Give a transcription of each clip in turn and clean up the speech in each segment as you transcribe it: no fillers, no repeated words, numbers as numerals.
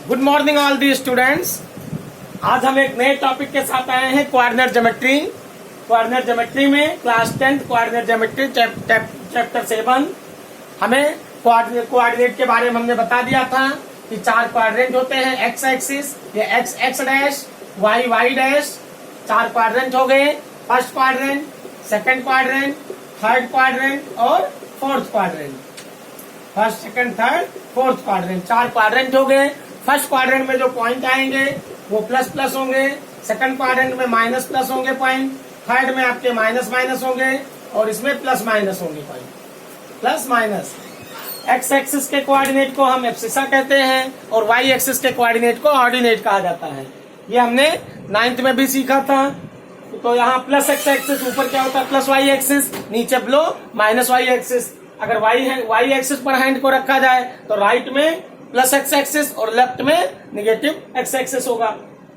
Good morning all the students. आज हम एक नए टॉपिक के साथ आए हैं, कोऑर्डिनेट ज्योमेट्री। कोऑर्डिनेट ज्योमेट्री में क्लास 10 कोऑर्डिनेट ज्योमेट्री चैप्टर 7। हमें कोऑर्डिनेट के बारे में हमने बता दिया था कि 4 क्वाड्रेंट होते हैं। एक्स एक्सिस, ये x x dash, y y dash, 4 quadrant हो गए। First quadrant, second quadrant, third quadrant और fourth quadrant. First, second, third, fourth quadrant, 4 quadrant हो गए। फर्स्ट क्वाड्रेंट में जो पॉइंट आएंगे वो प्लस प्लस होंगे, सेकंड क्वाड्रेंट में माइनस प्लस होंगे पॉइंट, थर्ड में आपके माइनस माइनस होंगे और इसमें प्लस माइनस होंगे point, plus minus. X axis के कोऑर्डिनेट को हम एब्सिसा कहते हैं और वाई एक्सिस के कोऑर्डिनेट को ऑर्डिनेट कहा जाता है। ये हमने 9th में भी सीखा था। तो यहाँ प्लस एक्स एक्सिस, ऊपर क्या होता है प्लस वाई एक्सिस, नीचे बिलो माइनस वाई एक्सिस। अगर वाई एक्सिस पर हैंड को रखा जाए तो राइट में प्लस एक्स एक्सिस और लेफ्ट में निगेटिव एक्स एक्सिस होगा।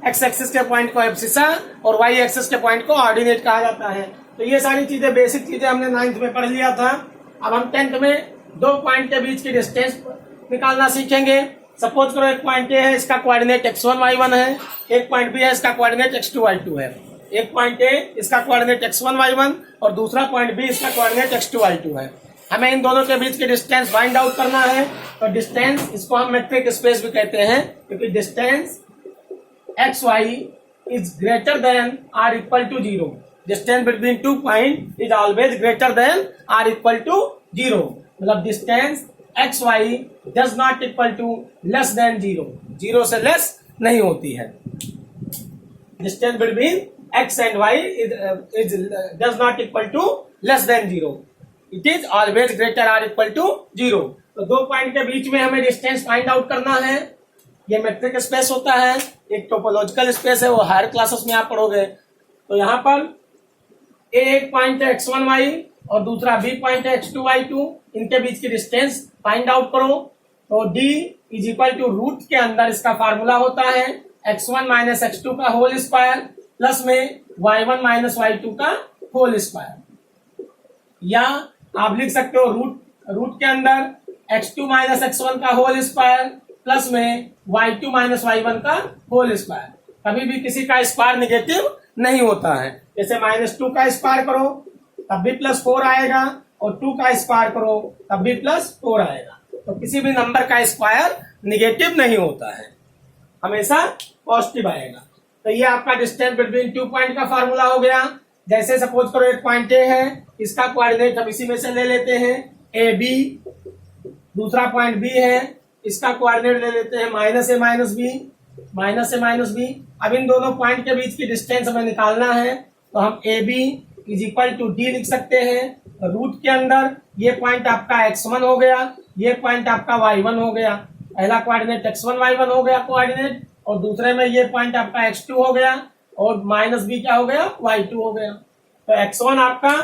एक्स एक्सिस के पॉइंट को एब्सिसा और वाई एक्सिस के पॉइंट को ऑर्डिनेट कहा जाता है। तो ये सारी चीजें, बेसिक चीजें हमने 9th में पढ़ लिया था। अब हम 10th में 2 पॉइंट के बीच की डिस्टेंस निकालना सीखेंगे। सपोज करो एक पॉइंट ए है, इसका कोऑर्डिनेट x1 y1 है। एक पॉइंट बी है, इसका कोऑर्डिनेट x2 y2 है। एक पॉइंट ए, इसका कोऑर्डिनेट x1 y1 और दूसरा पॉइंट बी, इसका कोऑर्डिनेट x2 y2 है। हमें इन दोनों के बीच की डिस्टेंस फाइंड आउट करना है। तो डिस्टेंस, इसको हम मेट्रिक स्पेस भी कहते हैं, क्योंकि distance x y is greater than or equal to 0। Distance between 2 point is always greater than or equal to 0। मतलब distance x y does not equal to less than 0, 0 से less नहीं होती है। Distance between x and y is does not equal to less than 0, it is always greater or equal to 0। तो 2 point के बीच में हमें distance find out करना है। ये मेट्रिक स्पेस होता है, एक टोपोलॉजिकल स्पेस है, वो हायर क्लासेस में आप पढ़ोगे। तो यहाँ पर ए एक पॉइंट है x1y और दूसरा बी पॉइंट है x2 y2। इनके बीच की डिस्टेंस फाइंड आउट करो। तो d is equal to root के अंदर इसका फार्मूला होता है x1 माइनस x2 का होल स्क्वायर प्लस में y1 माइनस y2 का होल स्क्वायर। या आप लिख सकते हो रूट के अंदर x2 माइनस x1 का होल स्क्वायर प्लस में y2 माइनस y1 का होल स्क्वायर। कभी भी किसी का स्क्वायर निगेटिव नहीं होता है। जैसे -2 का स्क्वायर करो तब भी +4 आएगा और 2 का स्क्वायर करो तब भी +4 आएगा। तो किसी भी नंबर का स्क्वायर निगेटिव नहीं होता है, हमेशा पॉजिटिव आएगा। तो ये आपका डिस्टेंस बिटवीन 2 पॉइंट का फार्मूला हो गया। जैसे सपोज करो एक पॉइंट ए है, इसका कोऑर्डिनेट हम इसी में से ले लेते हैं ए बी। दूसरा पॉइंट बी है, इसका कोऑर्डिनेट ले लेते हैं -a माइनस बी। अब इन दोनों पॉइंट के बीच की डिस्टेंस हमें निकालना है। तो हम a b is equal to d लिख सकते हैं। रूट के अंदर ये पॉइंट आपका x1 हो गया, ये पॉइंट आपका y1 हो गया। पहला कोऑर्डिनेट x1 y1 हो गया कोऑर्डिनेट, और दूसरे में ये पॉइंट आपका x2 हो गया और माइनस बी क्या हो गया, y2 हो गया। तो x1 आपका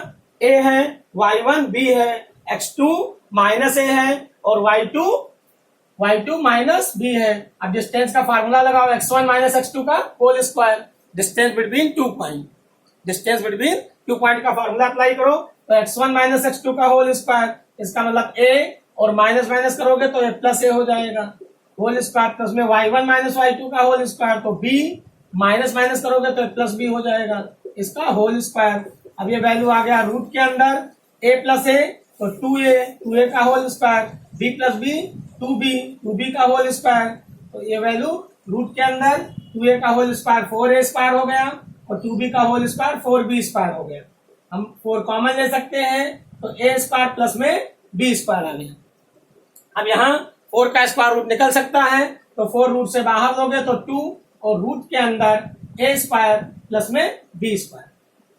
a है, y1 b है, x2 माइनस a है और y2 माइनस b है। अब डिस्टेंस का फार्मूला लगाओ x1 माइनस x2 का whole square, distance between 2 point. Distance between 2 point का फार्मूला अप्लाई करो तो x1 माइनस x2 का होल स्क्वायर, इसका मतलब a और माइनस माइनस करोगे तो a प्लस a हो जाएगा होल स्क्वायर, प्लस में y1 माइनस y2 का होल स्क्वायर, तो b माइनस माइनस करोगे तो प्लस b हो जाएगा इसका होल स्क्वायर। अब ये वैल्यू आ गया रूट के अंदर a प्लस a तो 2a का whole square, b plus b 2b का होल स्क्वायर। तो ये वैल्यू रूट के अंदर 2a का होल स्क्वायर 4a स्क्वायर हो गया और 2b का होल स्क्वायर 4b स्क्वायर हो गया। हम 4 कॉमन ले सकते हैं तो a स्क्वायर प्लस में b स्क्वायर आ गया। अब यहाँ 4 का स्क्वायर रूट निकल सकता है, तो 4 रूट से बाहर लोगे तो 2 और रूट के अंदर a स्क्वायर प्लस में b स्क्वायर।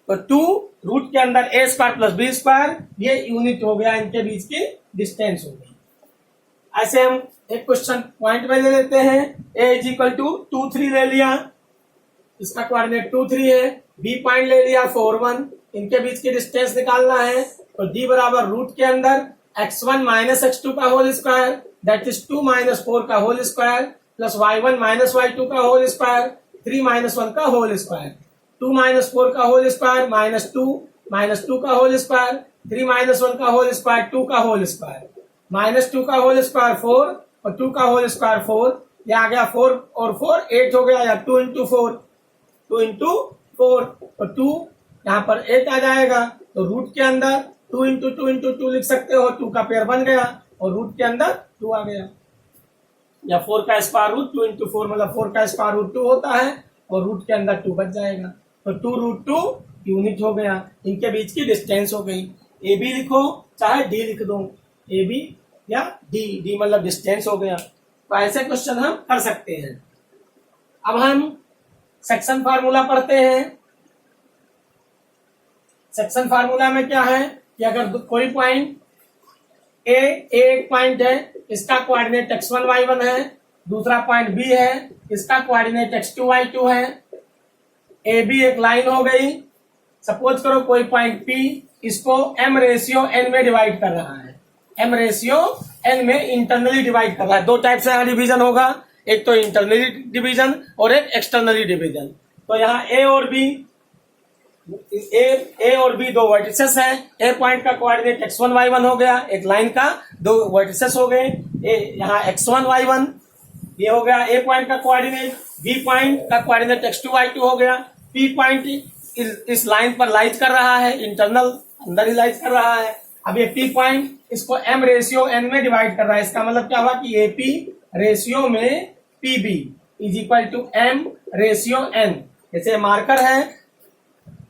तो 2 रूट के अंदर a square plus b square, ये यूनिट हो गया, इनके बीच की डिस्टेंस हो गई। ऐसे हम एक क्वेश्चन पॉइंट में ले लेते हैं। a इज इक्वल टू 2 3 ले लिया, इसका कोऑर्डिनेट 2 3 है। b पॉइंट ले लिया 4 1, इनके बीच की डिस्टेंस निकालना है। तो d बराबर रूट के अंदर x1 माइनस x2 का whole square that is 2 minus 4 का whole square plus y1 minus y2 का होल स्क्वायर 3 माइनस 1 का होल स्क्वायर। 2 माइनस 4 का होल स्क्वायर माइनस 2 का होल स्क्वायर 3 माइनस 1 का होल स्क्वायर 2 का होल स्क्वायर। -2 का होल स्क्वायर 4 और 2 का होल स्क्वायर 4, ये आ गया 4 और 4 8 हो गया, या 2 इंटू 4 तो 2 यहाँ पर 8 आ जाएगा। तो रूट के अंदर 2 इंटू 2 लिख सकते हो, 2 का पेयर बन गया और रूट के अंदर 2 आ गया। या 4 का स्क्वायर रूट 2 इंटू 4 मतलब 4 का स्क्वायर रूट 2 होता है और रूट के अंदर 2 बच जाएगा। तो 2√2 यूनिट हो गया। इनके बीच की डिस्टेंस हो गई। ए बी लिखो चाहे डी लिख दो, ए बी या डी मतलब डिस्टेंस हो गया। तो ऐसे क्वेश्चन हम कर सकते हैं। अब हम सेक्शन फार्मूला पढ़ते हैं। सेक्शन फार्मूला में क्या है कि अगर कोई पॉइंट ए एक पॉइंट है, इसका कोऑर्डिनेट x1 y1 है, दूसरा पॉइंट बी है, इसका कोऑर्डिनेट x2 y2 है। ए बी एक लाइन हो गई। सपोज करो कोई पॉइंट P इसको m/n में डिवाइड कर रहा है, m/n में इंटरनली डिवाइड कर रहा है। दो टाइप से यहाँ डिवीजन होगा, एक तो इंटरनली डिवीजन और एक एक्सटर्नली डिवीजन। तो यहाँ ए और बी दो वर्टिसेस हैं। ए पॉइंट का कोऑर्डिनेट x1 y1 हो गया, एक लाइन का दो वर्टिसेस हो गए। यहाँ x1 y1 ये हो गया ए पॉइंट का कोऑर्डिनेट, बी पॉइंट का कोऑर्डिनेट x2 y2 हो गया। पी पॉइंट इस लाइन पर लाइज कर रहा है, इंटरनल अंदर ही लाइज कर रहा है। अब ये पी पॉइंट इसको m/n में डिवाइड कर रहा है। इसका मतलब क्या हुआ कि AP रेशियो में PB is equal to m/n। जैसे मार्कर है।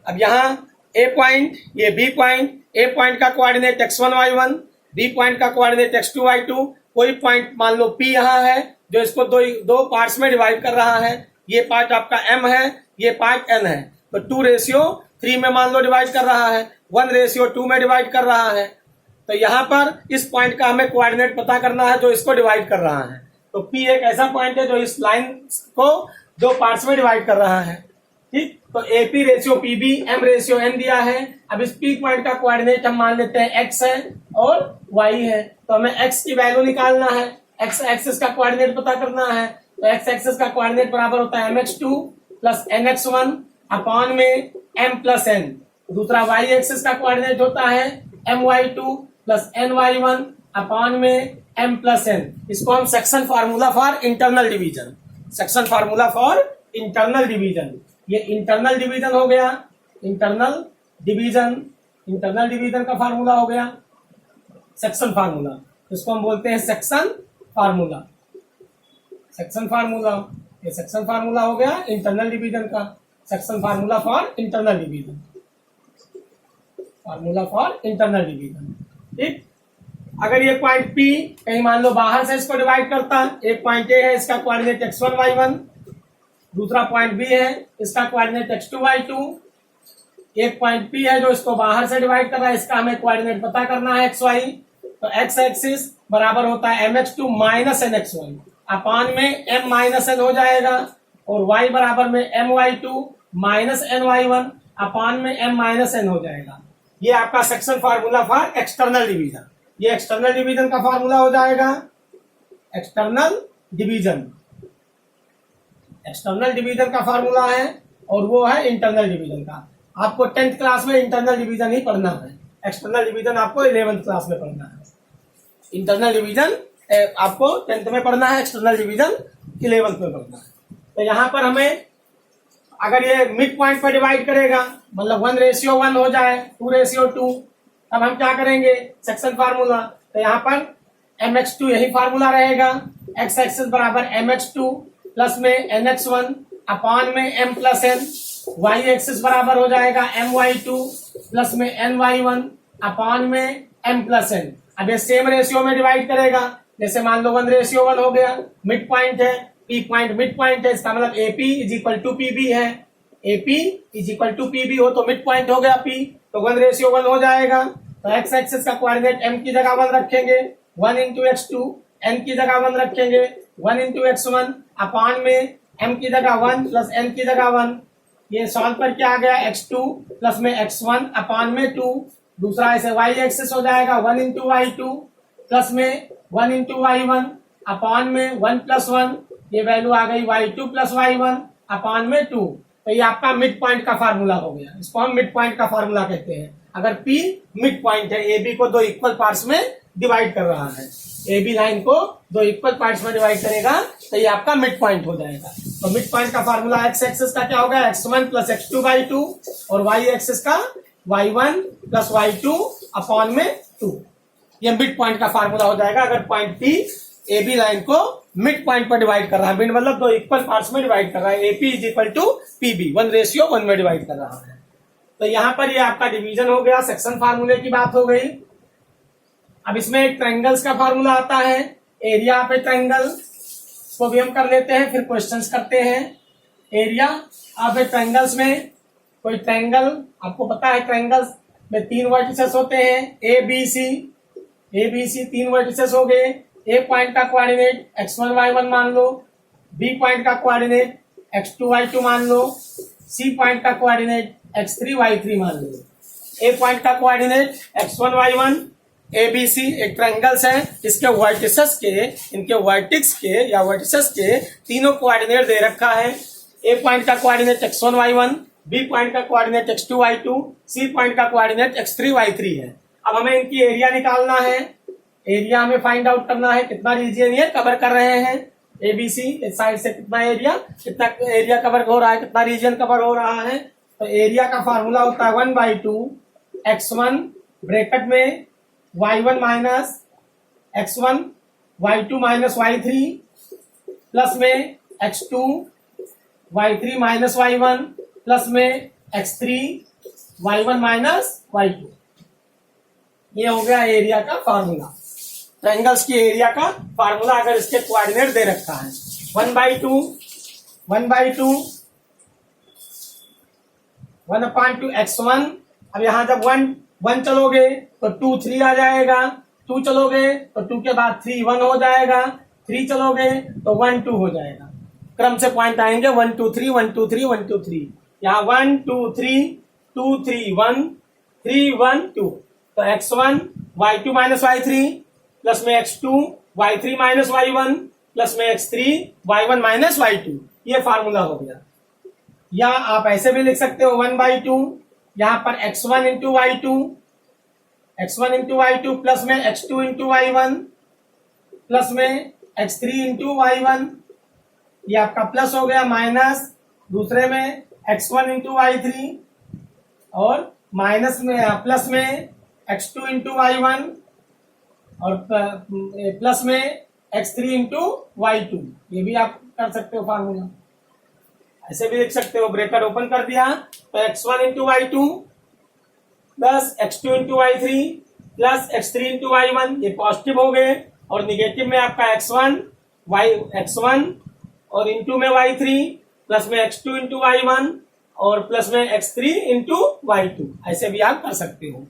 अब यहाँ ए पॉइंट ये बी पॉइंट, ए पॉइंट का coordinate x1 y1, B point का कोऑर्डिनेट x2 y2। कोई पॉइंट मान लो P यहाँ है जो इसको दो पार्ट्स में डिवाइड कर रहा है। ये पार्ट आपका m है, ये पार्ट n है। तो 2:3 में मान लो डिवाइड कर रहा है, 1:2 में डिवाइड कर रहा है। तो यहाँ पर इस पॉइंट का हमें कोऑर्डिनेट पता करना है जो इसको डिवाइड कर रहा है। तो P एक ऐसा पॉइंट है जो इस लाइन को दो पार्ट्स में डिवाइड कर रहा है। ठीक, तो AP रेशियो PB m/n दिया है। अब इस P पॉइंट का कोऑर्डिनेट हम मान लेते हैं x है और y है। तो हमें x की वैल्यू निकालना है, x एक्सिस का कोऑर्डिनेट पता करना है। तो x एक्सिस का कोऑर्डिनेट बराबर होता है mx2 प्लस nx1 अपॉन में m प्लस n। दूसरा y एक्सिस का कोऑर्डिनेट होता है my2 प्लस ny1 अपॉन में m प्लस n। इसको हम section formula for internal division, section formula for internal division, ये इंटरनल डिवीजन हो गया। इंटरनल डिवीजन का फार्मूला हो गया सेक्शन फार्मूला। इसको हम बोलते हैं सेक्शन फार्मूला। ये सेक्शन फार्मूला हो गया इंटरनल डिवीजन का, section formula for internal division, ठीक। अगर ये पॉइंट P कहीं मान लो बाहर से इसको डिवाइड करता, एक पॉइंट A है, इसका कोऑर्डिनेट x1 y1, दूसरा पॉइंट B है, इसका कोऑर्डिनेट x2 y2। एक पॉइंट P है जो इसको बाहर से डिवाइड कर रहा है, इसका हमें कोऑर्डिनेट पता करना है xy। तो x एक्सिस बराबर होता है mx2 माइनस nx1 अपान में m माइनस n हो जाएगा, और y बराबर में my2 माइनस ny1 अपान में m माइनस n हो जाएगा। ये आपका section formula for external division, ये एक्सटर्नल डिवीजन का फार्मूला हो जाएगा। एक्सटर्नल डिवीजन का फार्मूला है और वो है इंटरनल डिवीजन का। आपको 10th क्लास में इंटरनल डिवीजन ही पढ़ना है, एक्सटर्नल डिवीजन आपको 11th क्लास में पढ़ना है। इंटरनल डिवीजन आपको 10th में पढ़ना है, एक्सटर्नल डिवीजन 11th में पढ़ना है। तो यहाँ पर हमें अगर ये मिड पॉइंट पर डिवाइड करेगा, मतलब 1:1 हो जाए, 2:2, तब हम क्या करेंगे सेक्शन फार्मूला। तो यहाँ पर mx2 यही फार्मूला रहेगा, x एक्सिस बराबर mx2 प्लस में nx1 अपान में m plus n, y axis बराबर हो जाएगा my2 प्लस में ny1 अपान में m प्लस n। अब ये सेम रेशियो में डिवाइड करेगा, जैसे मान लो 1:1 हो गया, मिड पॉइंट है, P पॉइंट मिड पॉइंट है, इसका मतलब AP is equal to PB है। AP is equal to PB हो तो मिड पॉइंट हो गया P, तो 1:1 हो जाएगा। तो x एक्सिस का कोऑर्डिनेट m की जगह 1 रखेंगे, 1 इंटू x2, n की जगह 1 रखेंगे, 1 इंटू x1 अपान में m की जगह 1 प्लस n की जगह 1। ये सॉल्व पर क्या आ गया x2 प्लस में x1 अपान में 2। दूसरा ऐसे y एक्सिस हो जाएगा 1 इंटू y2 प्लस में 1 इंटू y1 अपान में 1 प्लस 1। ये वैल्यू आ गई y2 प्लस y1 अपान में 2। तो ये आपका मिड पॉइंट का फार्मूला हो गया, इसको हम मिड पॉइंट का फार्मूला कहते हैं। अगर P मिड पॉइंट है, AB को दो इक्वल पार्ट्स में डिवाइड कर रहा है, ए बी लाइन को दो इक्वल पार्ट्स में डिवाइड करेगा तो ये आपका मिड पॉइंट हो जाएगा। तो मिड पॉइंट का फार्मूला एक्स एक्सिस का क्या होगा, x1 प्लस x2 बाई 2 और y एक्सिस का y1 प्लस y2 अपॉन में 2। ये मिड पॉइंट का फार्मूला हो जाएगा अगर point P A B line को मिड पॉइंट पर डिवाइड कर रहा है, मिड मतलब दो इक्वल पार्ट्स में डिवाइड कर रहा है, AP is equal to PB 1:1 में डिवाइड कर रहा है। तो यहां पर ये आपका डिवीजन हो गया, सेक्शन फार्मूले की बात हो गई। अब इसमें एक ट्रायंगल्स का फार्मूला आता है, एरिया ऑफ ए ट्रायंगल, इसको भी हम कर लेते हैं फिर क्वेश्चंस करते हैं। एरिया ऑफ ए ट्रायंगल्स में कोई ट्रायंगल, आपको पता है ट्रायंगल्स में 3 वर्टिसेस होते हैं, ए बी सी 3 वर्टिसेस हो गए। ए पॉइंट का कोऑर्डिनेट x1 y1 मान लो, बी पॉइंट का कोऑर्डिनेट x2 y2 मान लो, सी पॉइंट का कोऑर्डिनेट x3 y3 मान लो। ए पॉइंट का coordinate x1 y1, A B C एक ट्रायंगल्स है, इसके वर्टिसेस के, इनके वर्टिक्स के या वर्टिसेस के तीनों कोऑर्डिनेट दे रखा है। ए पॉइंट का coordinate x1 y1, B point का coordinate x2 y2, C point का कोऑर्डिनेट x3 y3 है। अब हमें इनकी एरिया निकालना है, एरिया हमें फाइंड आउट करना है, कितना रीजन ये कवर कर रहे हैं, एबीसी इस साइड से कितना एरिया कवर हो रहा है, कितना रीजन कवर हो रहा है। तो एरिया का फार्मूला होता है 1/2 x1 ब्रैकेट में y1 minus x1 y2 minus y3 plus में x2 y3 minus y1 plus में x3 y1 माइनस y2। ये हो गया एरिया का फार्मूला, ट्रायंगल्स की एरिया का फार्मूला अगर इसके कोऑर्डिनेट दे रखा है। 1/2 1/2 x1। अब यहां जब 1 चलोगे तो 2 3 आ जाएगा, 2 चलोगे तो 2 के बाद 3 1 हो जाएगा, 3 चलोगे तो 1 2 हो जाएगा। क्रम से पॉइंट आएंगे 1 2 3 1 2 3 1 2 3। यहाँ 1 2 3 2 3 1 3 1 2। तो x1 y2 minus y3 plus में x2 y3 minus y1 plus में x3 y1 माइनस y2, ये फार्मूला हो गया। या आप ऐसे भी लिख सकते हो 1/2 यहां पर x1 इंटू y2 प्लस में x2 इंटू y1 प्लस में x3 इंटू y1, ये आपका प्लस हो गया, माइनस दूसरे में x1 इंटू y3 और माइनस में प्लस में x2 इंटू y1 और प्लस में x3 इंटू y2, ये भी आप कर सकते हो फार्मूला। ऐसे भी लिख सकते हो, ब्रैकेट ओपन कर दिया तो x1 into y2 plus x2 into y3 plus x3 into y1, ये पॉजिटिव हो गए, और निगेटिव में आपका x1 और इंटू में y3 प्लस में x2 इंटू y1 और प्लस में x3 इंटू y2, ऐसे भी आप कर सकते हो।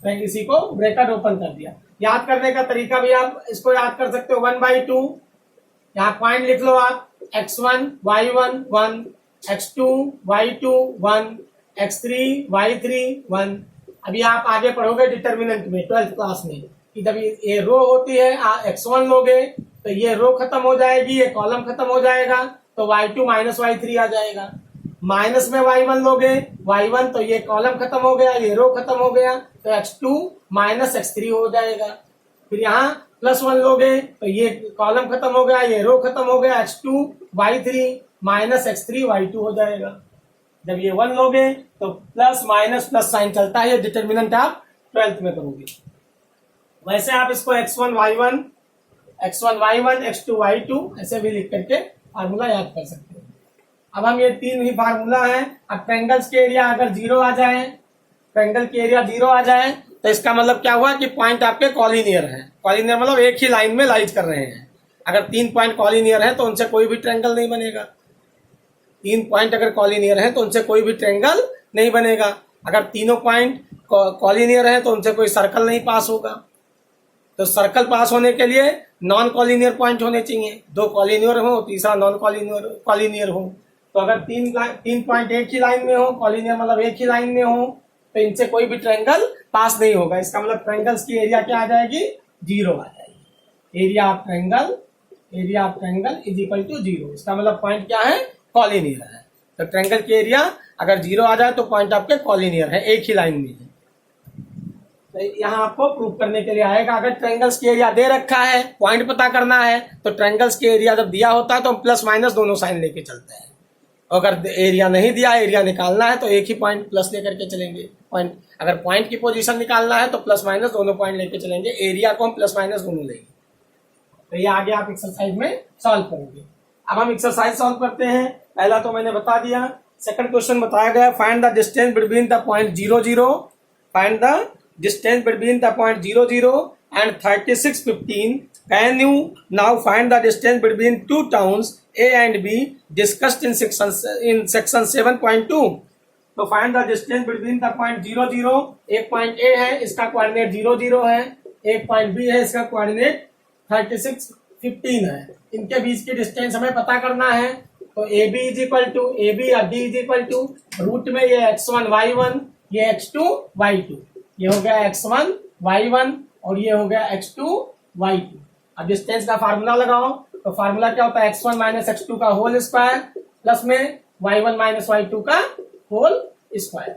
तो इसी को ब्रैकेट ओपन कर दिया। याद करने का तरीका भी आप इसको याद कर सकते हो, 1/2 यहाँ पॉइंट लिख लो आप, x1 y1 1, x2 y2 1, x3 y3 1। अभी आप आगे पढ़ोगे डिटर्मिनेंट में 12th क्लास में कि जब ये रो होती है x1 लोगे तो ये रो खत्म हो जाएगी, ये कॉलम खत्म हो जाएगा, तो y2 माइनस y3 आ जाएगा। माइनस में y1 लोगे y1, तो ये कॉलम खत्म हो गया, ये रो खत्म हो गया, तो x2 माइनस x3 हो जाएगा। फिर यहाँ +1 लोगे तो ये कॉलम खत्म हो गया, ये रो खत्म हो गया, x2 y3 minus x3 y2 हो जाएगा। जब ये 1 लोगे तो प्लस माइनस प्लस साइन चलता है, ये डिटर्मिनेंट आप 12th में करोगे। वैसे आप इसको x1 y1 x2 y2 ऐसे भी लिख करके फार्मूला याद कर सकते हो। अब हम ये 3 ही फार्मूला है। अब ट्रायंगल्स के एरिया अगर 0 आ जाए, ट्रायंगल की एरिया 0 आ जाए तो इसका मतलब क्या हुआ कि पॉइंट आपके कॉलिनियर है। कॉलिनियर मतलब एक ही लाइन में लाइज कर रहे हैं। अगर 3 पॉइंट कॉलिनियर है तो उनसे कोई भी ट्रायंगल नहीं बनेगा। 3 पॉइंट अगर कॉलिनियर है तो उनसे कोई भी ट्रायंगल नहीं बनेगा। अगर तीनों पॉइंट कॉलिनियर है तो उनसे कोई सर्कल नहीं पास होगा। तो सर्कल पास होने के लिए नॉन कॉलिनियर पॉइंट होने चाहिए, 2 कॉलिनियर हो, तीसरा नॉन कॉलिनियर हो। तो अगर 3 पॉइंट एक ही लाइन में हो, कॉलिनियर मतलब एक ही लाइन में हो, तो इनसे कोई भी ट्रायंगल पास नहीं होगा। इसका मतलब ट्रायंगल्स की एरिया क्या आ जाएगी, 0 आ जाएगी। Area of triangle is equal to 0। इसका मतलब पॉइंट क्या है, कॉलिनियर है। तो ट्रायंगल की एरिया अगर 0 आ जाए तो पॉइंट आपके कॉलिनियर है, एक ही लाइन में है। तो यहाँ आपको प्रूव करने के लिए आएगा। अगर ट्रायंगल्स के एरिया दे रखा है, पॉइंट पता करना है, तो ट्रायंगल्स के एरिया जब दिया होता है तो हम प्लस माइनस दोनों साइन लेके चलते हैं। अगर एरिया नहीं दिया, एरिया निकालना है तो एक ही पॉइंट प्लस लेकर के चलेंगे। पॉइंट अगर पॉइंट की पोजीशन निकालना है तो प्लस माइनस दोनों पॉइंट लेके चलेंगे, एरिया को हम प्लस माइनस दोनों लेंगे। तो ये आगे आप एक्सरसाइज में सॉल्व करेंगे। अब हम एक्सरसाइज सॉल्व करते हैं। पहला तो मैंने बता दिया। सेकंड क्वेश्चन बताया गया, find the distance between the point 0 0, find the distance between the point 0 0 and 36 15। Can you now find the distance between two towns A and B discussed in section 7.2। तो find the distance between the point 0 0, एक point A है, इसका coordinate 0 0 है, एक point B है, इसका coordinate 36 15 है। इनके बीच की डिस्टेंस हमें पता करना है। तो AB is equal to AB या D is equal to root में ये x1 y1, ये x2 y2, ये हो गया x1 y1 और ये हो गया x2 y2। अब डिस्टेंस का फार्मूला लगाओ। तो फार्मूला क्या होता है, x1 माइनस x2 का होल स्क्वायर प्लस में y1 माइनस y2 का होल स्क्वायर।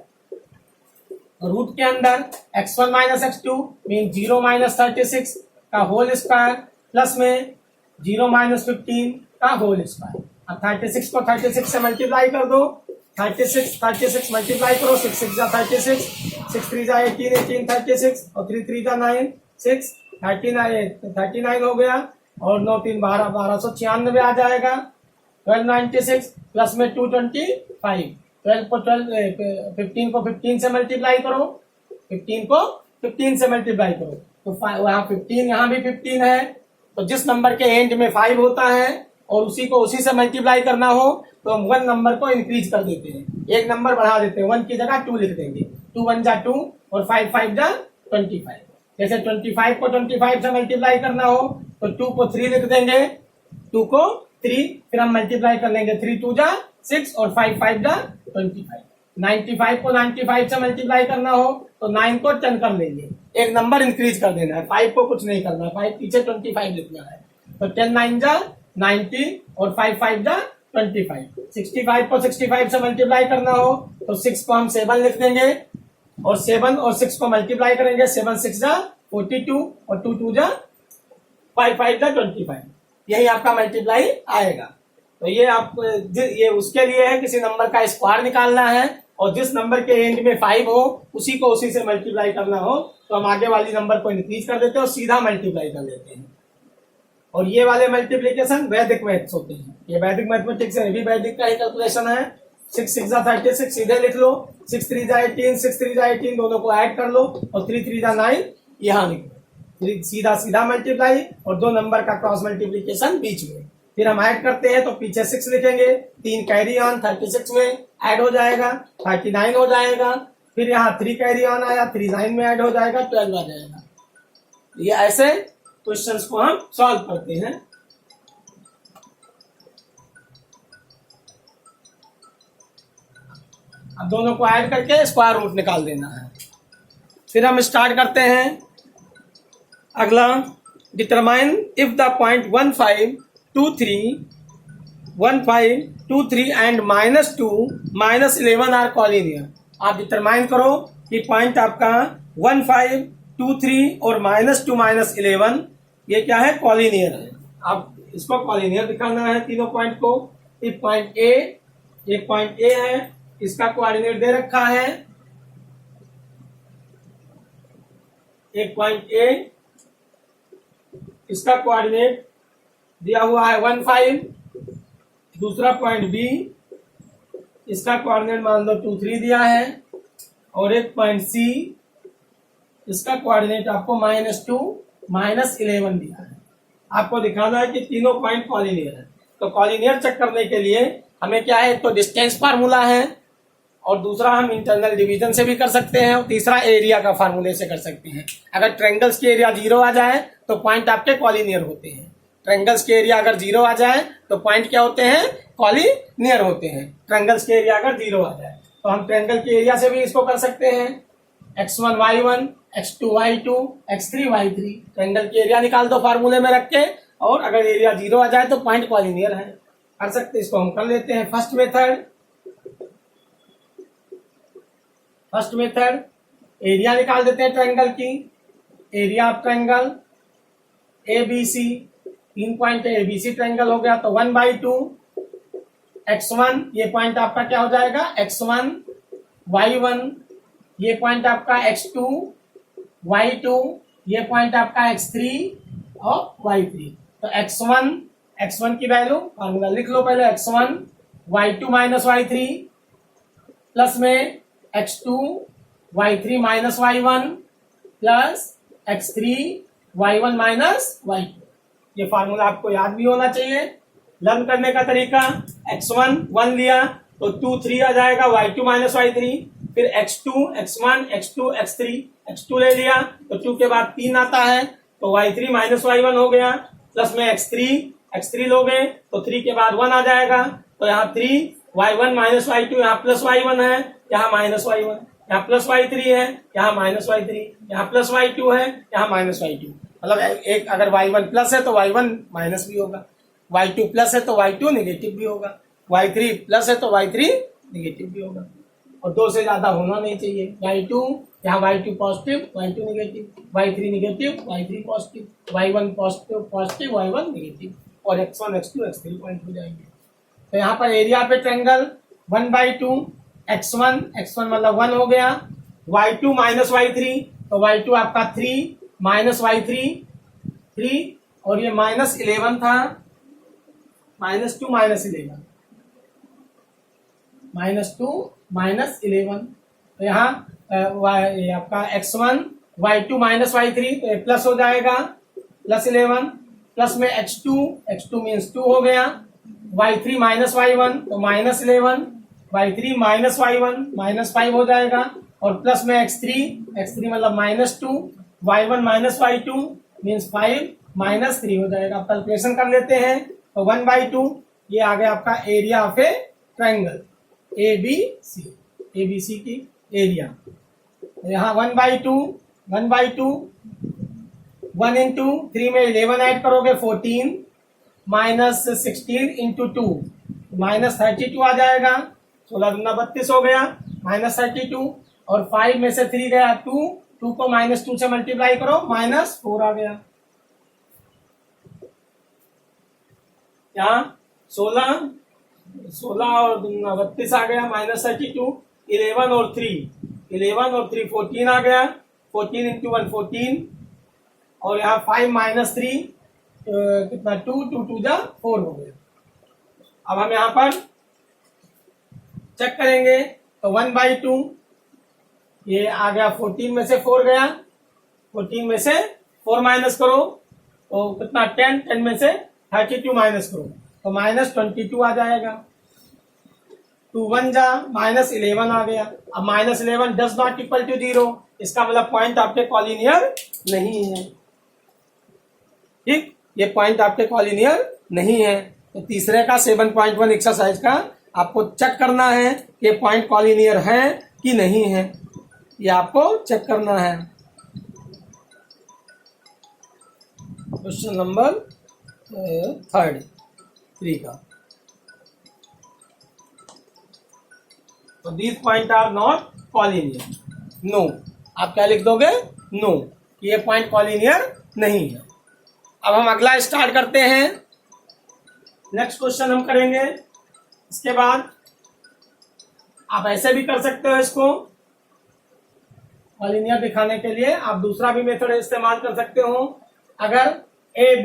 रूट के अंदर x1 minus x2 mean 0 minus 36 का होल स्क्वायर प्लस में 0 माइनस 15 का होल स्क्वायर। अब 36 को 36 से मल्टीप्लाई कर दो। 36 मल्टीप्लाई करो, 6 6 जा 36, 6 3 जा 18, 18 36 और 3 3 जा 9 6 39 हो गया और 9 3 12 1296 आ जाएगा। 1296 प्लस में 225, 15 को 15 से मल्टीप्लाई करो, 15 को 15 से मल्टीप्लाई करो तो वहाँ 15, यहाँ भी 15 है। तो जिस नंबर के एंड में 5 होता है और उसी को उसी से मल्टीप्लाई करना हो तो हम 1 नंबर को इंक्रीज कर देते हैं, एक नंबर बढ़ा देते हैं, 1 की जगह 2 लिख देंगे। 2 1 जा 2 और 5 5 जा 25। जैसे 25 को 25 से मल्टीप्लाई करना हो तो 2 को 3 लिख देंगे, 2 को 3, फिर हम मल्टीप्लाई कर लेंगे, 3 2 जा 6 और 5 5 जा 25। 95 को 95 से मल्टीप्लाई करना हो तो 9 को 10 कर लेंगे, एक नंबर इंक्रीज कर देना है, 5 को कुछ नहीं करना है, 5 पीछे 25 लिखना है। तो 10 9 जा 90 और 5 5 जा 25। 65 को 65 से मल्टीप्लाई करना हो तो 6 को हम 7 लिख देंगे और 7 और 6 को मल्टीप्लाई करेंगे, 7 6 जा 42 और 2 2 जा 5 5 जा 25। यही आपका मल्टीप्लाई आएगा। तो ये आप ये उसके लिए है, किसी नंबर का स्क्वायर निकालना है और जिस नंबर के एंड में 5 हो उसी को उसी से मल्टीप्लाई करना हो तो हम आगे वाली नंबर को इंक्रीज कर देते हैं और सीधा मल्टीप्लाई कर देते हैं। और ये वाले मल्टीप्लीकेशन वैदिक मैथ्स होते हैं, ये वैदिक मैथमेटिक्स है, भी वैदिक का ही कैलकुलेशन है। 6 6 जा 36 सीधे लिख लो, 6 3 जा 18, 6 3 जा 18 दोनों को ऐड कर लो और 3 3 जा 9 यहाँ लिखो, सीधा सीधा मल्टीप्लाई और दो नंबर का क्रॉस मल्टीप्लीकेशन बीच में। फिर हम ऐड करते हैं तो पीछे 6 लिखेंगे, 3 कैरी ऑन 36 में ऐड हो जाएगा, 39 हो जाएगा। फिर यहाँ 3 कैरी ऑन आया, 3 9 में ऐड हो जाएगा, 12 आ जाएगा। ये ऐसे क्वेश्चंस को हम सॉल्व करते हैं। अब दोनों को ऐड करके स्क्वायर रूट निकाल देना है। फिर हम स्टार्ट करते हैं अगला, determine if the point 1 5 2 3 1 5 2 3 and -2 -11 are collinear. आप डिटरमाइन करो कि पॉइंट आपका 1 5 2 3 और -2 -11 ये क्या है, कॉलिनियर है। आप इसको कॉलिनियर दिखाना है तीनों पॉइंट को। एक पॉइंट ए, एक पॉइंट ए है, इसका कोऑर्डिनेट दे रखा है, एक पॉइंट ए इसका कोऑर्डिनेट दिया हुआ है 1 5। दूसरा पॉइंट बी, इसका कोऑर्डिनेट मान लो 2 3 दिया है और एक पॉइंट सी, इसका कोऑर्डिनेट आपको -2 -11 दिया है। आपको दिखाना है कि तीनों पॉइंट कॉलिनियर है। तो कॉलिनियर चेक करने के लिए हमें क्या है, तो डिस्टेंस फार्मूला है और दूसरा हम इंटरनल डिवीजन से भी कर सकते हैं और तीसरा एरिया का फार्मूले से कर सकते हैं। अगर ट्रायंगल्स की एरिया 0 आ जाए तो पॉइंट आपके कॉलिनियर होते हैं। ट्रायंगल्स के एरिया अगर 0 आ जाए तो पॉइंट क्या होते हैं, कॉलिनियर होते हैं। ट्रायंगल्स के एरिया अगर 0 आ जाए तो हम ट्रायंगल के एरिया से भी इसको कर सकते हैं। x1 y1, x2 y2, x3 y3, triangle के एरिया निकाल दो फार्मूले में रख के, और अगर एरिया 0 आ जाए तो पॉइंट कॉलिनियर है, कर सकते। इसको हम कर लेते हैं। फर्स्ट मेथड एरिया निकाल देते हैं ट्रायंगल की। Area of triangle ABC, 3 point ABC triangle हो गया, तो 1/2 x1, ये पॉइंट आपका क्या हो जाएगा x1, y1, ये पॉइंट आपका x2, y2, ये पॉइंट आपका x3 और y3। तो x1 की वैल्यू फॉर्मूला लिख लो पहले, x1 y2 minus y3 plus में x2 y3 minus y1 plus x3 y1 minus y2। ये फार्मूला आपको याद भी होना चाहिए। लर्न करने का तरीका, x1 1 लिया तो 2 3 आ जाएगा, y2 माइनस y3, फिर x2 x1 x2 x3, x2 ले लिया तो 2 के बाद 3 आता है तो y3 माइनस y1 हो गया, प्लस में x3 लोगे तो 3 के बाद 1 आ जाएगा, तो यहाँ 3 y1 माइनस y2, यहाँ प्लस y1 है, यहाँ माइनस y1, यहाँ प्लस y3 है, यहाँ माइनस y3, यहाँ प्लस y2 है, यहाँ माइनस y2। मतलब एक अगर y1 प्लस है तो y1 माइनस भी होगा, y2 प्लस है तो y2 निगेटिव भी होगा, y3 प्लस है तो y3 निगेटिव भी होगा, और 2 से ज्यादा होना नहीं चाहिए। y2 यहाँ y2 positive y2 negative, y3 negative y3 positive, y1 positive y1 negative, और x1 x2 x3 पॉइंट हो जाएंगे। तो यहाँ पर एरिया पे ट्रायंगल 1/2 x1 मतलब 1 हो गया, y2 माइनस y3, तो y2 आपका 3 माइनस y3 3, और ये -11 था, -2 -11, तो यहाँ ये आपका x1 y2 माइनस y3 तो ये प्लस हो जाएगा, +11, प्लस में x2 मीन्स 2 हो गया, y3 माइनस y1 तो -11, y3 माइनस y1 -5 हो जाएगा, और प्लस में x3 मतलब -2, y1 माइनस y2 मीन्स 5 -3 हो जाएगा। अब कैलकुलेशन कर लेते हैं, तो 1/2 ये आ गया आपका area of A triangle ABC की एरिया। यहाँ 1/2 1 इंटू 3 में 11 ऐड करोगे 14, -16 इंटू 2 -32 आ जाएगा, 16 दूना 32 हो गया, -32, और 5 में से 3 गया 2 को -2 से मल्टीप्लाई करो, -4 आ गया। यहाँ 16 और 32 आ गया, -32, 11 और 3 14 आ गया, 14 इंटू 1 14, और यहाँ 5 - 3 कितना 2 जा 4 हो गया। अब हम यहाँ पर चेक करेंगे, तो 1/2 ये आ गया, 14 में से 4 गया, 14 में से 4 माइनस करो तो कितना 10 में से 32 माइनस करो तो -22 आ जाएगा, 2 1 जा -11 आ गया। अब -11 डज नॉट इक्वल टू 0, इसका मतलब पॉइंट आपके कॉलिनियर नहीं है। ठीक, ये पॉइंट आपके कॉलिनियर नहीं है। तो तीसरे का 7.1 एक्सरसाइज का आपको चेक करना है ये पॉइंट कॉलिनियर है कि नहीं है, ये आपको चेक करना है। क्वेश्चन नंबर 3 का, तो these point are not collinear, no. आप क्या लिख दोगे? नो, ये पॉइंट कॉलिनियर नहीं है। अब हम अगला स्टार्ट करते हैं, नेक्स्ट क्वेश्चन हम करेंगे। इसके बाद आप ऐसे भी कर सकते हो, इसको कॉलिनियर दिखाने के लिए आप दूसरा भी मेथड इस्तेमाल कर सकते हो। अगर ए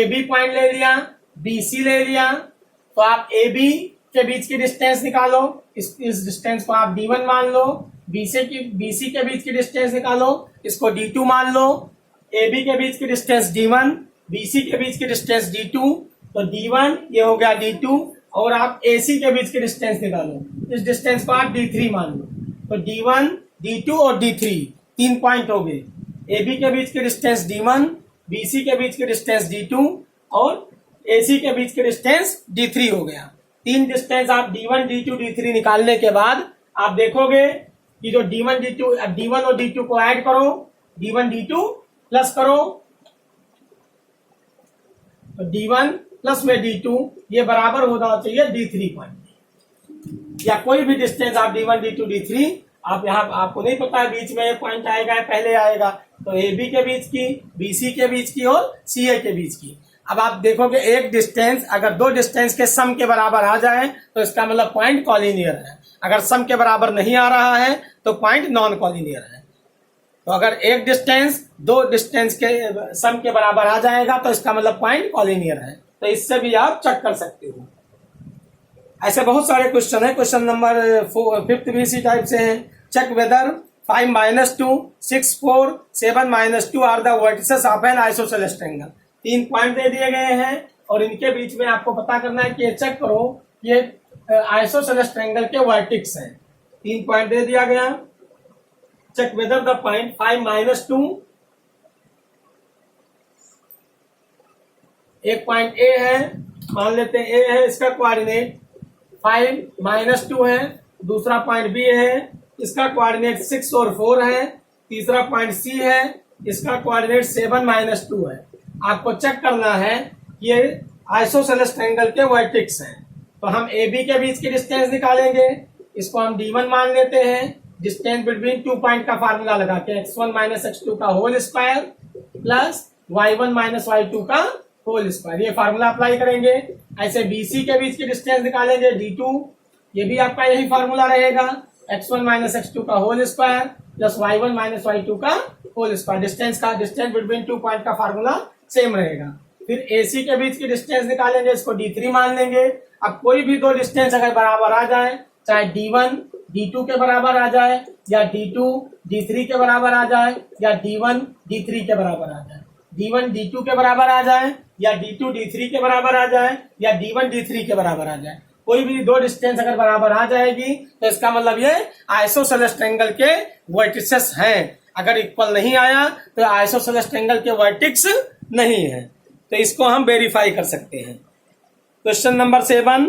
बी पॉइंट ले लिया, BC ले लिया, तो आप AB के बीच की डिस्टेंस निकालो, इस डिस्टेंस को आप D1 मान लो, BC के बीच की डिस्टेंस निकालो, इसको D2 मान लो, AB के बीच की डिस्टेंस D1, BC के बीच की डिस्टेंस D2, तो D1 ये हो गया D2, और आप AC के बीच की डिस्टेंस निकालो, इस डिस्टेंस को आप D3 मान लो, तो D1 D2 और D3 3 पॉइंट हो गए। AB के बीच की डिस्टेंस D1, BC के बीच की डिस्टेंस D2 और AC के बीच की डिस्टेंस D3 हो गया। 3 डिस्टेंस आप D1 D2 D3 निकालने के बाद आप देखोगे कि जो D1 और D2 को ऐड करो, D1 D2 प्लस करो, तो D1 प्लस में D2 ये बराबर होना चाहिए D3 पॉइंट, या कोई भी डिस्टेंस आप D1 D2 D3 आप यहाँ आपको नहीं पता है बीच में ये पॉइंट आएगा या पहले आएगा, तो ए बी के बीच की, बी सी के बीच की और सी ए के बीच की। अब आप देखोगे एक डिस्टेंस अगर दो डिस्टेंस के सम के बराबर आ जाए तो इसका मतलब पॉइंट कॉलिनियर है। अगर सम के बराबर नहीं आ रहा है तो पॉइंट नॉन कॉलिनियर है। तो अगर एक डिस्टेंस दो डिस्टेंस के सम के बराबर आ जाएगा तो इसका मतलब पॉइंट कॉलिनियर है। तो इससे भी आप चेक कर सकते हो। ऐसे बहुत सारे क्वेश्चन है। क्वेश्चन नंबर 5th भी इसी टाइप से है। Check whether 5 - 2, 6, 4, 7 - 2 are the vertices of an isosceles triangle. 3 point दे दिए गए हैं और इनके बीच में आपको पता करना है कि ये चेक करो ये आइसोसेलेस ट्रायंगल के वर्टिक्स हैं। 3 पॉइंट दे दिया गया। चेक वेदर द पॉइंट 5 - 2, एक पॉइंट ए है, मान लेते हैं ए है, इसका कोऑर्डिनेट 5 - 2 है। दूसरा पॉइंट बी है, इसका कोऑर्डिनेट 6 और 4 है। तीसरा पॉइंट सी है, इसका कोऑर्डिनेट 7 - 2 है। आपको चेक करना है ये आइसोसेलेस ट्रायंगल के वर्टिक्स हैं। तो हम ए बी के बीच की डिस्टेंस निकालेंगे। इसको हम D1 मान लेते हैं। डिस्टेंस बिटवीन 2 पॉइंट का फार्मूला लगा के x1 - x2 का whole square plus y1 - y2 का होल स्क्वायर, ये फार्मूला अप्लाई करेंगे। ऐसे BC के बीच की डिस्टेंस निकालेंगे D2, ये भी आपका यही फार्मूला रहेगा x1 - x2 का whole square plus y1 - y2 का whole square. Distance between 2 point का फार्मूला सेम रहेगा। फिर AC के बीच की डिस्टेंस निकालेंगे, इसको D3 मान लेंगे। अब कोई भी दो डिस्टेंस अगर बराबर आ जाए, चाहे D1 D2 के बराबर आ जाए या D2 D3 के बराबर आ जाए या D1 D3 के बराबर आ जाए, D1 D2 के बराबर आ जाए या D2 D3 के बराबर आ जाए या D1 D3 के बराबर आ जाए, कोई भी दो डिस्टेंस अगर बराबर आ जाएगी तो इसका मतलब ये आइसोसेलेस ट्रायंगल के वर्टिसेस हैं। अगर इक्वल नहीं आया तो आइसोसेलेस ट्रायंगल के वर्टिक्स नहीं है। तो इसको हम वेरीफाई कर सकते हैं। Question number 7,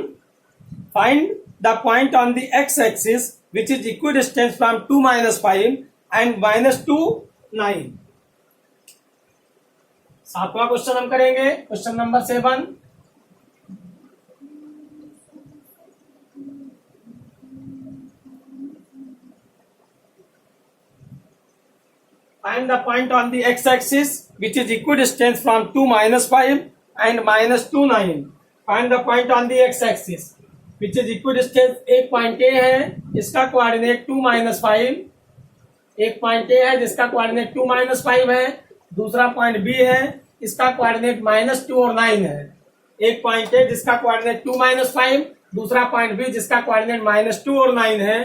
find the point on the x axis which is equidistance from 2 - 5 and -2 9। 7वां क्वेश्चन हम करेंगे। Question number 7, find the point on the x-axis which is equidistant from 2 - 5 and -2 9। find the point on the x-axis which is equidistant। एक point A है, इसका coordinate 2 - 5। एक point A है जिसका coordinate 2 - 5 है। दूसरा पॉइंट बी है, इसका कोऑर्डिनेट -2 और 9 है। एक पॉइंट ए जिसका कोऑर्डिनेट 2 - 5, दूसरा पॉइंट बी जिसका कोऑर्डिनेट -2 और 9 है।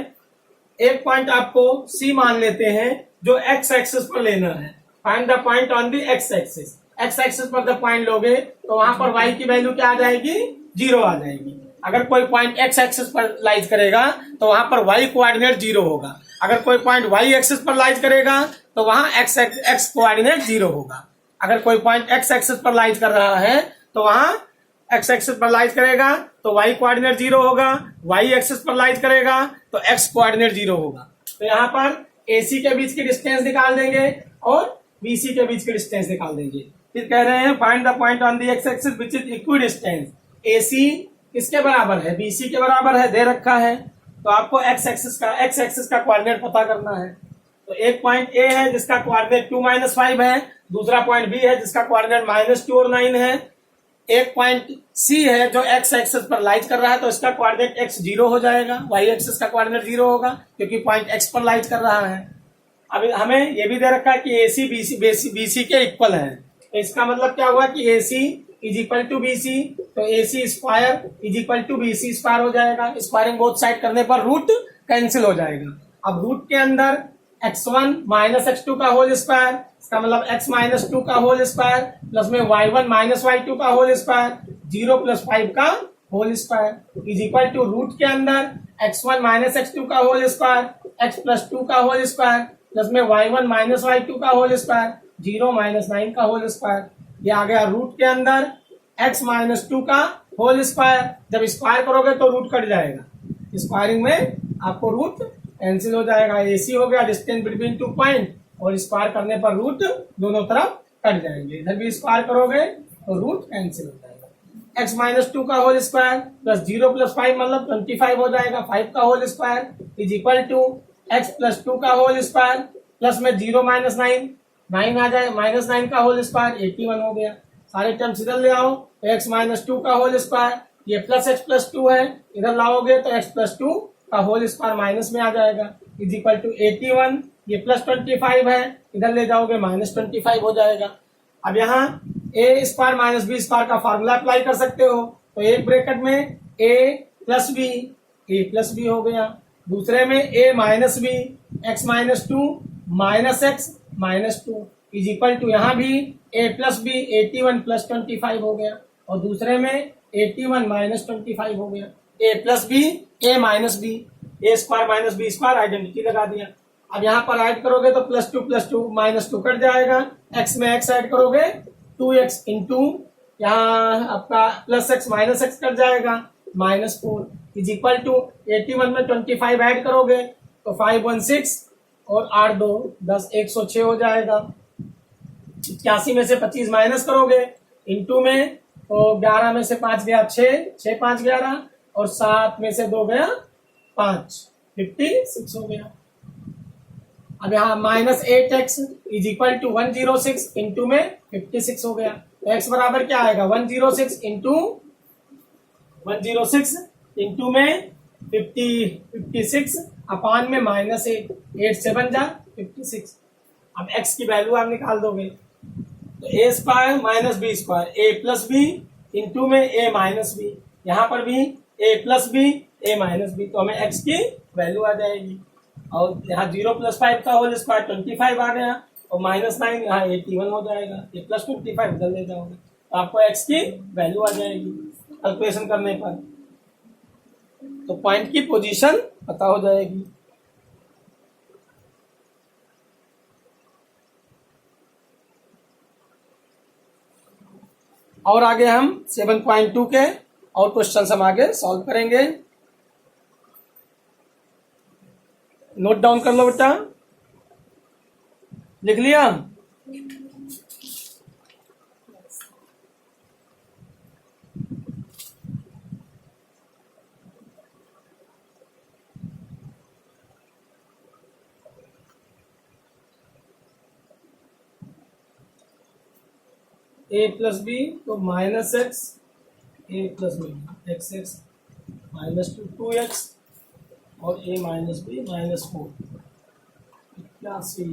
एक पॉइंट आपको सी मान लेते हैं जो एक्स एक्सिस पर लेना है। Find the point on the x axis. X axis पर जब पॉइंट लोगे तो वहां पर वाई की वैल्यू क्या आ जाएगी? 0 आ जाएगी। अगर कोई पॉइंट एक्स एक्सिस पर लाइज करेगा तो वहां पर वाई कोऑर्डिनेट 0 होगा। अगर कोई पॉइंट वाई एक्सिस पर लाइज करेगा तो वहां एक्स कोऑर्डिनेट 0 होगा। अगर कोई पॉइंट एक्स एक्सिस पर लाइज कर रहा है तो वहां एक्स एक्सिस पर लाइज करेगा तो वाई कोऑर्डिनेट 0 होगा। वाई एक्सिस पर लाइज करेगा तो एक्स कोऑर्डिनेट 0 होगा। तो यहाँ पर AC के बीच की डिस्टेंस निकाल देंगे और BC के बीच की डिस्टेंस निकाल देंगे। फिर कह रहे हैं find the point on the x axis which is equidistance. AC किसके बराबर है? BC के बराबर है, दे रखा है। तो आपको एक्स एक्सिस का कोऑर्डिनेट पता करना है। तो एक पॉइंट A है जिसका कोऑर्डिनेट 2 - 5 है। दूसरा पॉइंट B है जिसका कोऑर्डिनेट -2 और 9 है। एक पॉइंट C है जो एक्स एक्सिस पर लाइज कर रहा है तो इसका कोऑर्डिनेट x 0 हो जाएगा। वाई एक्सिस का कोऑर्डिनेट 0 होगा क्योंकि पॉइंट x पर लाइज कर रहा है। अब हमें ये भी दे रखा है कि AC BC के इक्वल है। तो इसका मतलब क्या हुआ कि AC is equal to BC, तो AC square is equal to BC square हो जाएगा। स्क्वायरिंग बोथ साइड करने पर रूट कैंसिल हो जाएगा। अब रूट के अंदर x1 - x2 का होल स्क्वायर, इसका मतलब x - 2 का होल स्क्वायर प्लस में y1 - y2 का होल स्क्वायर 0 + 5 का whole square is equal to root के अंदर x1 - x2 का होल स्क्वायर x + 2 का होल स्क्वायर प्लस में y1 - y2 का होल स्क्वायर 0 - 9 का होल स्क्वायर। ये आ गया रूट के अंदर x - 2 का होल स्क्वायर। जब स्क्वायर करोगे तो रूट कट जाएगा। स्क्वायरिंग में आपको रूट कैंसिल हो जाएगा। AC हो गया डिस्टेंस बिटवीन 2 पॉइंट और स्क्वायर करने पर रूट दोनों तरफ कट जाएंगे। इधर भी स्क्वायर करोगे तो रूट कैंसिल हो जाएगा। x - 2 का होल स्क्वायर प्लस 0 + 5 मतलब 25 हो जाएगा। 5 का whole square is equal to x plus 2 का होल स्क्वायर प्लस में 0 माइनस 9 9 आ जाए माइनस 9 का होल स्क्वायर 81 हो गया। सारे टर्म्स इधर ले आओ तो एक्स माइनस 2 का होल स्क्वायर ये प्लस एक्स प्लस 2 है इधर लाओगे तो एक्स प्लस 2 का होल स्क्वायर माइनस में आ जाएगा इज इक्वल टू 81 ये प्लस 25 है इधर ले जाओगे माइनस 25 हो जाएगा। अब यहाँ ए स्क्वायर माइनस बी स्क्वायर का फार्मूला अप्लाई कर सकते हो तो एक ब्रैकेट में ए प्लस बी हो गया दूसरे में ए minus B x minus 2 minus x minus 2 is equal to यहाँ भी ए प्लस बी 81 प्लस 25 हो गया और दूसरे में 81 माइनस 25 हो गया A plus B A minus B A square minus B square identity लगा दिया। अब यहाँ पर ऐड करोगे तो प्लस टू माइनस 2 कट जाएगा एक्स में एक्स ऐड करोगे 2x इंटू यहाँ आपका plus x minus x cut जाएगा -4 इज इक्वल टू 81 में 25 ऐड करोगे तो 516 और 8 2 10 106 हो जाएगा। 81 में से 25 माइनस करोगे इंटू में तो 11 में से 5 गया 6 5 11 और 7 में से 2 गया 5 56 हो गया। अब यहाँ -8x is equal to 106 into में 56 हो गया तो x बराबर क्या आएगा 106 इंटू में 56 अपान में -8 से बन जा 56। अब x की वैल्यू आप निकाल दोगे तो a square minus B square a plus b into में ए माइनस बी यहाँ पर भी a plus B A minus b तो हमें x की वैल्यू आ जाएगी और यहाँ 0 प्लस 5 का होल स्क्वायर 25 आ गया और -9 यहाँ 81 हो जाएगा ये प्लस 25 इधर ले जाओगे तो आपको x की वैल्यू आ जाएगी कैलकुलेशन करने पर तो पॉइंट की पोजीशन पता हो जाएगी। और आगे हम 7.2 के और क्वेश्चन हम आगे सॉल्व करेंगे। नोट डाउन कर लो बेटा लिख लिया। a प्लस बी तो -x a plus b x -2x और a माइनस बी -4 81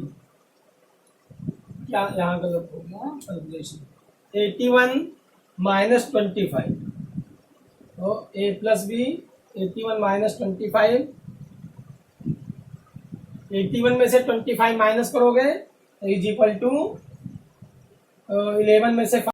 क्या यहाँ गलत हो गया कैलकुलेशन 81 -25 तो a प्लस बी 81 -25 81 में से 25 माइनस करोगे तो इज इक्वल टू 11 में से